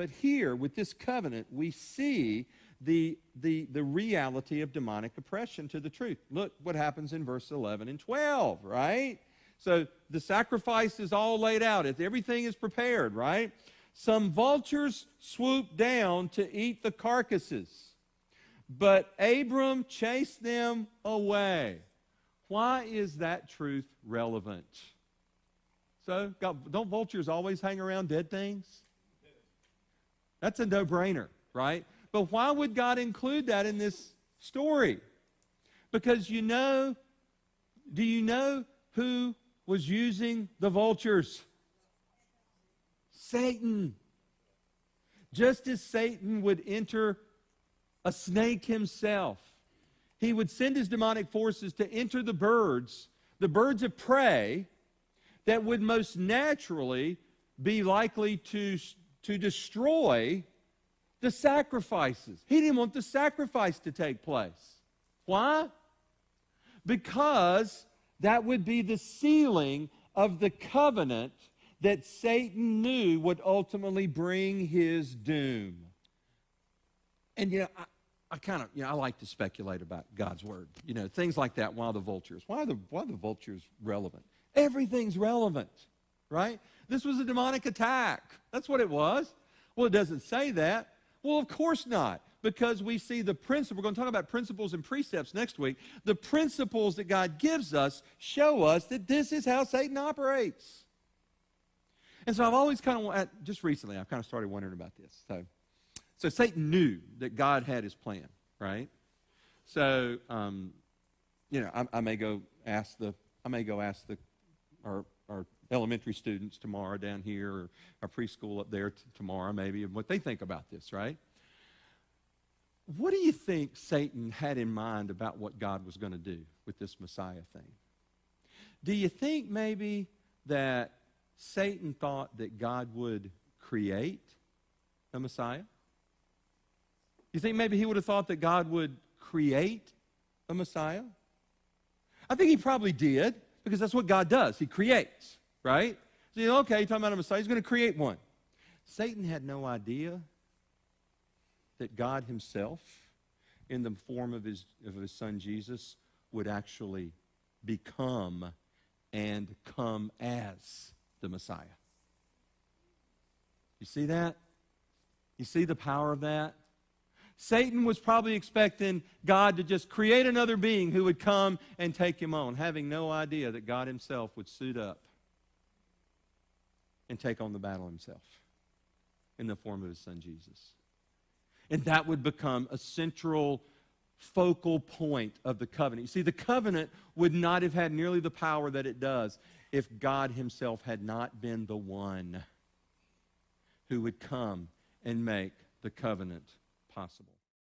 But here, with this covenant, we see the reality of demonic oppression to the truth. Look what happens in verse 11 and 12, right? So the sacrifice is all laid out. Everything is prepared, right? Some vultures swooped down to eat the carcasses, but Abram chased them away. Why is that truth relevant? So, don't vultures always hang around dead things? That's a no-brainer, right? But why would God include that in this story? Because do you know who was using the vultures? Satan. Just as Satan would enter a snake himself, he would send his demonic forces to enter the birds of prey, that would most naturally be likely to destroy the sacrifices. He didn't want the sacrifice to take place. Why? Because that would be the sealing of the covenant that Satan knew would ultimately bring his doom. And I like to speculate about God's word. Things like that. Why the vultures? Why are the vultures relevant? Everything's relevant, right? This was a demonic attack. That's what it was. Well, it doesn't say that. Well, of course not, because we see the principle. We're going to talk about principles and precepts next week. The principles that God gives us show us that this is how Satan operates. And so I've always just recently, I've kind of started wondering about this. So Satan knew that God had his plan, right? So, I may go ask our elementary students tomorrow down here, or our preschool up there tomorrow maybe, and what they think about this, right? What do you think Satan had in mind about what God was going to do with this Messiah thing? Do you think maybe that Satan thought that God would create a Messiah? You think maybe he would have thought that God would create a Messiah? I think he probably did, because that's what God does. He creates, right? So, okay, you're talking about a Messiah. He's going to create one. Satan had no idea that God himself, in the form of his son Jesus, would actually become and come as the Messiah. You see that? You see the power of that? Satan was probably expecting God to just create another being who would come and take him on, having no idea that God himself would suit up and take on the battle himself in the form of his son Jesus. And that would become a central focal point of the covenant. You see, the covenant would not have had nearly the power that it does if God himself had not been the one who would come and make the covenant possible.